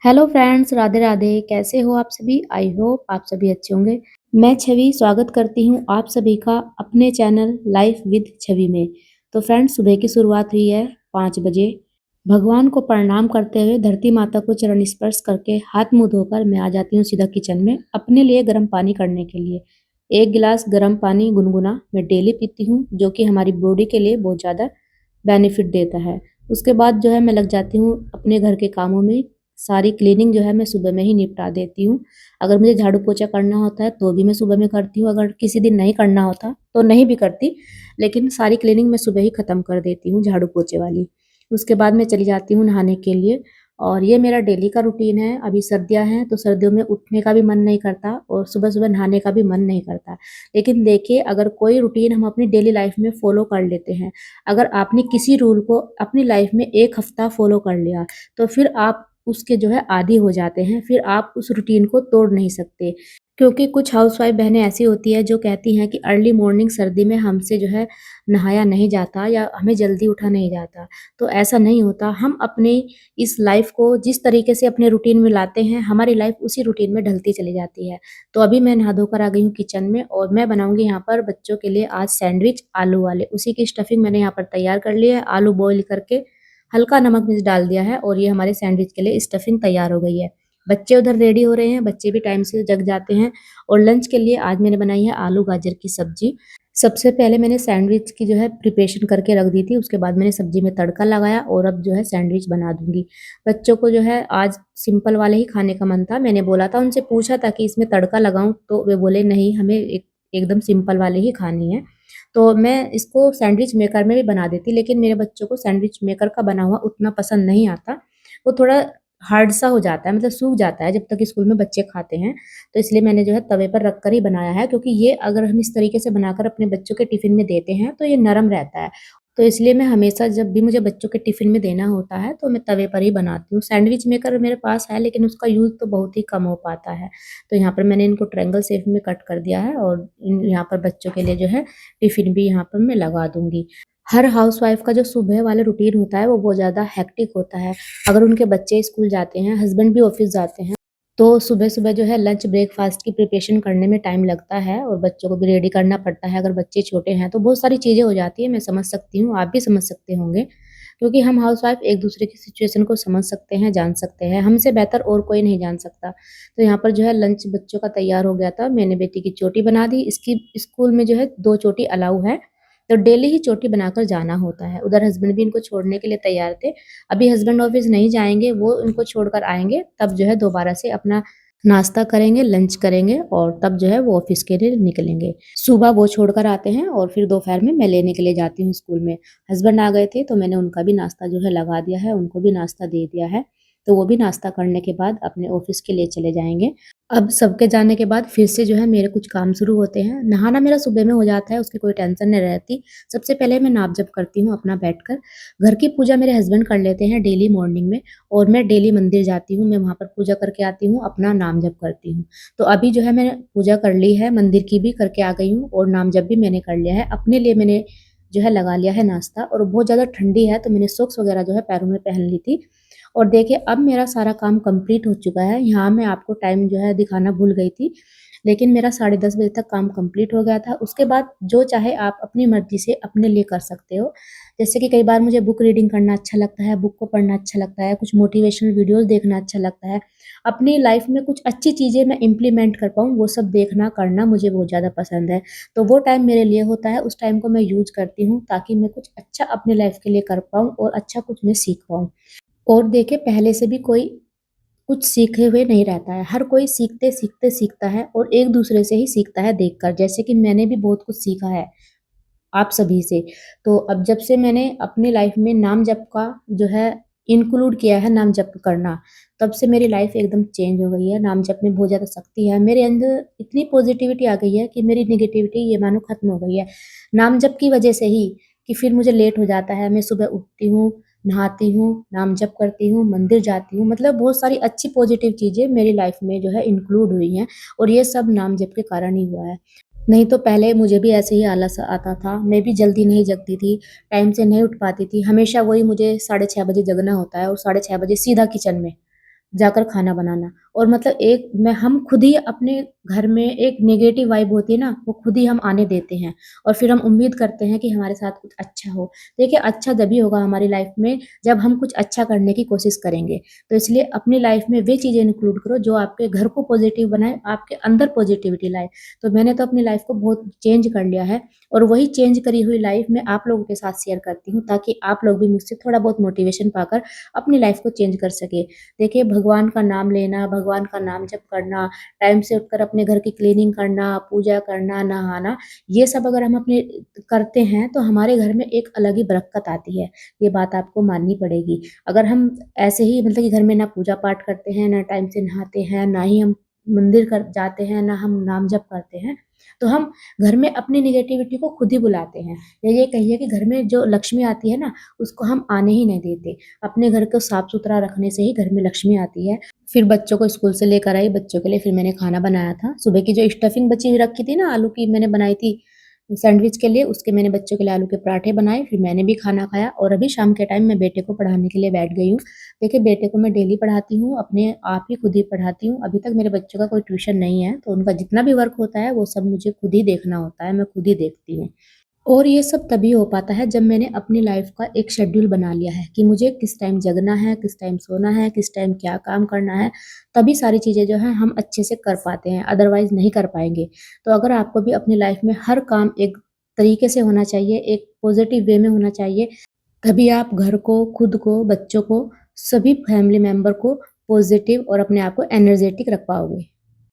Hello friends, Radhe Radhe. कैसे हो आप सभी? आई होप आप सभी अच्छे होंगे। मैं छवि स्वागत करती हूँ आप सभी का अपने चैनल लाइफ विद छवि में। तो फ्रेंड्स, सुबह की शुरुआत हुई है 5 बजे। भगवान को प्रणाम करते हुए धरती माता को चरण स्पर्श करके हाथ मुंह धोकर मैं आ जाती हूँ सीधा किचन में अपने लिए गर्म पानी करने के लिए। 1 गिलास गर्म पानी गुनगुना मैं डेली पीती हूँ, जो कि हमारी बॉडी के लिए बहुत ज़्यादा बेनिफिट देता है। उसके बाद जो है मैं लग जाती हूँ अपने घर के कामों में। सारी क्लीनिंग जो है मैं सुबह में ही निपटा देती हूँ। अगर मुझे झाड़ू पोछा करना होता है तो भी मैं सुबह में करती हूँ, अगर किसी दिन नहीं करना होता तो नहीं भी करती, लेकिन सारी क्लीनिंग मैं सुबह ही ख़त्म कर देती हूँ झाड़ू पोछे वाली। उसके बाद मैं चली जाती हूँ नहाने के लिए, और ये मेरा डेली का रूटीन है। अभी सर्दियाँ हैं तो सर्दियों में उठने का भी मन नहीं करता और सुबह-सुबह नहाने का भी मन नहीं करता। लेकिन देखिए, अगर कोई रूटीन हम अपनी डेली लाइफ़ में फ़ॉलो कर लेते हैं, अगर आपने किसी रूल को अपनी लाइफ़ में 1 हफ़्ता फ़ॉलो कर लिया, तो फिर आप उसके जो है आदी हो जाते हैं, फिर आप उस रूटीन को तोड़ नहीं सकते। क्योंकि कुछ हाउसवाइफ़ बहनें ऐसी होती हैं जो कहती हैं कि अर्ली मॉर्निंग सर्दी में हमसे जो है नहाया नहीं जाता या हमें जल्दी उठा नहीं जाता। तो ऐसा नहीं होता। हम अपनी इस लाइफ़ को जिस तरीके से अपने रूटीन में लाते हैं, हमारी लाइफ़ उसी रूटीन में ढलती चली जाती है। तो अभी मैं नहा धोकर आ गई हूँ किचन में, और मैं बनाऊँगी यहाँ पर बच्चों के लिए आज सैंडविच आलू वाले। उसी की स्टफिंग मैंने यहाँ पर तैयार कर ली है। आलू बॉयल करके हल्का नमक मिर्च डाल दिया है, और ये हमारे सैंडविच के लिए स्टफिंग तैयार हो गई है। बच्चे उधर रेडी हो रहे हैं, बच्चे भी टाइम से जग जाते हैं। और लंच के लिए आज मैंने बनाई है आलू गाजर की सब्जी। सबसे पहले मैंने सैंडविच की जो है प्रिपरेशन करके रख दी थी, उसके बाद मैंने सब्जी में तड़का लगाया और अब जो है सैंडविच बना दूँगी। बच्चों को जो है आज सिंपल वाले ही खाने का मन था। मैंने बोला था, उनसे पूछा था कि इसमें तड़का लगाऊँ, तो वे बोले नहीं, हमें एकदम सिंपल वाले ही खानी है। तो मैं इसको सैंडविच मेकर में भी बना देती, लेकिन मेरे बच्चों को सैंडविच मेकर का बना हुआ उतना पसंद नहीं आता। वो थोड़ा हार्ड सा हो जाता है, मतलब सूख जाता है जब तक स्कूल में बच्चे खाते हैं। तो इसलिए मैंने जो है तवे पर रख कर ही बनाया है, क्योंकि ये अगर हम इस तरीके से बनाकर अपने बच्चों के टिफ़िन में देते हैं तो ये नरम रहता है। तो इसलिए मैं हमेशा जब भी मुझे बच्चों के टिफ़िन में देना होता है तो मैं तवे पर ही बनाती हूँ। सैंडविच मेकर मेरे पास है, लेकिन उसका यूज़ तो बहुत ही कम हो पाता है। तो यहाँ पर मैंने इनको ट्रायंगल शेप में कट कर दिया है, और इन यहाँ पर बच्चों के लिए जो है टिफ़िन भी यहाँ पर मैं लगा दूँगी। हर हाउसवाइफ़ का जो सुबह वाला रूटीन होता है वो बहुत ज़्यादा हेक्टिक होता है। अगर उनके बच्चे स्कूल जाते हैं, हस्बैंड भी ऑफ़िस जाते हैं, तो सुबह-सुबह जो है लंच ब्रेकफ़ास्ट की प्रिपरेशन करने में टाइम लगता है, और बच्चों को भी रेडी करना पड़ता है। अगर बच्चे छोटे हैं तो बहुत सारी चीज़ें हो जाती हैं, मैं समझ सकती हूँ, आप भी समझ सकते होंगे। क्योंकि हम हाउसवाइफ़ एक-दूसरे की सिचुएशन को समझ सकते हैं, जान सकते हैं। हमसे बेहतर और कोई नहीं जान सकता। तो यहाँ पर जो है लंच बच्चों का तैयार हो गया था। मैंने बेटी की चोटी बना दी। इसकी स्कूल में जो है 2 चोटी अलाउ है, तो डेली ही चोटी बनाकर जाना होता है। उधर हस्बैंड भी इनको छोड़ने के लिए तैयार थे। अभी हस्बैंड ऑफ़िस नहीं जाएँगे, वो इनको छोड़कर आएँगे, तब जो है दोबारा से अपना नाश्ता करेंगे, लंच करेंगे, और तब जो है वो ऑफ़िस के लिए निकलेंगे। सुबह वो छोड़कर आते हैं और फिर दोपहर में मैं लेने के लिए जाती हूँ स्कूल में। हस्बैंड आ गए थे तो मैंने उनका भी नाश्ता जो है लगा दिया है, उनको भी नाश्ता दे दिया है। तो वो भी नाश्ता करने के बाद अपने ऑफ़िस के लिए चले जाएँगे। अब सबके जाने के बाद फिर से जो है मेरे कुछ काम शुरू होते हैं। नहाना मेरा सुबह में हो जाता है, उसकी कोई टेंशन नहीं रहती। सबसे पहले मैं नाप जप करती हूँ अपना बैठकर। घर की पूजा मेरे हस्बैंड कर लेते हैं डेली मॉर्निंग में, और मैं डेली मंदिर जाती हूँ। मैं वहाँ पर पूजा करके आती हूँ, अपना नाम जप करती हूँ। तो अभी जो है मैंने पूजा कर ली है, मंदिर की भी करके आ गई हूँ, और नाम जप भी मैंने कर लिया है। अपने लिए मैंने जो है लगा लिया है नाश्ता, और बहुत ज़्यादा ठंडी है तो मैंने सॉक्स वगैरह जो है पैरों में पहन ली थी। और देखिए, अब मेरा सारा काम कंप्लीट हो चुका है। यहाँ मैं आपको टाइम जो है दिखाना भूल गई थी, लेकिन मेरा 10:30 बजे तक काम कंप्लीट हो गया था। उसके बाद जो चाहे आप अपनी मर्ज़ी से अपने लिए कर सकते हो। जैसे कि कई बार मुझे बुक रीडिंग करना अच्छा लगता है, बुक को पढ़ना अच्छा लगता है, कुछ मोटिवेशनल वीडियोज़ देखना अच्छा लगता है। अपनी लाइफ़ में कुछ अच्छी चीज़ें मैं इम्प्लीमेंट कर पाऊँ, वो सब देखना, करना मुझे बहुत ज़्यादा पसंद है। तो वो टाइम मेरे लिए होता है, उस टाइम को मैं यूज़ करती हूँ ताकि मैं कुछ अच्छा अपनी लाइफ़ के लिए कर पाऊँ और अच्छा कुछ मैं सीख पाऊँ। और देखिए, पहले से भी कोई कुछ सीखे हुए नहीं रहता है। हर कोई सीखते-सीखते सीखता है, और एक-दूसरे से ही सीखता है देखकर। जैसे कि मैंने भी बहुत कुछ सीखा है आप सभी से। तो अब जब से मैंने अपनी लाइफ़ में नाम जप का जो है इंक्लूड किया है, नाम जप करना, तब से मेरी लाइफ़ एकदम चेंज हो गई है। नाम जप में बहुत ज़्यादा शक्ति है। मेरे अंदर इतनी पॉज़िटिविटी आ गई है कि मेरी नेगेटिविटी ये मानो ख़त्म हो गई है। नाम जप की वज़ह से ही कि फिर मुझे लेट हो जाता है। मैं सुबह उठती हूँ, नहाती हूँ, नाम जप करती हूँ, मंदिर जाती हूँ, मतलब बहुत सारी अच्छी पॉज़िटिव चीज़ें मेरी लाइफ़ में जो है इंक्लूड हुई हैं, और ये सब नाम जप के कारण ही हुआ है। नहीं तो पहले मुझे भी ऐसे ही आलस आता था, मैं भी जल्दी नहीं जगती थी, टाइम से नहीं उठ पाती थी, हमेशा वही मुझे 6:30 बजे जगना होता है, और 6:30 बजे सीधा किचन में। जाकर खाना बनाना। और मतलब एक मैं हम खुद ही अपने घर में एक नेगेटिव वाइब होती है ना, वो खुद ही हम आने देते हैं और फिर हम उम्मीद करते हैं कि हमारे साथ कुछ अच्छा हो। देखिए अच्छा तभी होगा हमारी लाइफ में जब हम कुछ अच्छा करने की कोशिश करेंगे। तो इसलिए अपनी लाइफ में वे चीज़ें इंक्लूड करो जो आपके घर को पॉजिटिव बनाए, आपके अंदर पॉजिटिविटी लाए। तो मैंने तो अपनी लाइफ को बहुत चेंज कर लिया है और वही चेंज करी हुई लाइफ मैं आप लोगों के साथ शेयर करती हूँ, ताकि आप लोग भी मुझसे थोड़ा बहुत मोटिवेशन पाकर अपनी लाइफ को चेंज कर सके। देखिए भगवान का नाम लेना, भगवान का नाम जप करना, टाइम से उठकर अपने घर की क्लीनिंग करना, पूजा करना, नहाना, ये सब अगर हम अपने करते हैं तो हमारे घर में एक अलग ही बरकत आती है। ये बात आपको माननी पड़ेगी। अगर हम ऐसे ही मतलब कि घर में ना पूजा पाठ करते हैं, ना टाइम से नहाते हैं, ना ही हम मंदिर कर जाते हैं, ना हम नाम जप करते हैं, तो हम घर में अपनी नेगेटिविटी को खुद ही बुलाते हैं। या ये कहिए कि घर में जो लक्ष्मी आती है ना, उसको हम आने ही नहीं देते। अपने घर को साफ-सुथरा रखने से ही घर में लक्ष्मी आती है। फिर बच्चों को स्कूल से लेकर आई, बच्चों के लिए फिर मैंने खाना बनाया था। सुबह की जो स्टफिंग बची हुई रखी थी ना, आलू की मैंने बनाई थी सैंडविच के लिए, उसके मैंने बच्चों के लिए आलू के पराठे बनाए, फिर मैंने भी खाना खाया और अभी शाम के टाइम मैं बेटे को पढ़ाने के लिए बैठ गई हूँ। देखिए बेटे को मैं डेली पढ़ाती हूँ, अपने आप ही खुद ही पढ़ाती हूँ। अभी तक मेरे बच्चों का कोई ट्यूशन नहीं है, तो उनका जितना भी वर्क होता है, वो सब मुझे खुद ही देखना होता है, मैं खुद ही देखती हूँ। और ये सब तभी हो पाता है जब मैंने अपनी लाइफ का एक शेड्यूल बना लिया है कि मुझे किस टाइम जगना है, किस टाइम सोना है, किस टाइम क्या काम करना है। तभी सारी चीज़ें जो हैं हम अच्छे से कर पाते हैं, अदरवाइज़ नहीं कर पाएँगे। तो अगर आपको भी अपनी लाइफ में हर काम एक तरीके से होना चाहिए, एक पॉज़िटिव वे में होना चाहिए, तभी आप घर को, खुद को, बच्चों को, सभी फैमिली मेंबर को पॉज़िटिव और अपने आप को एनर्जेटिक रख पाओगे।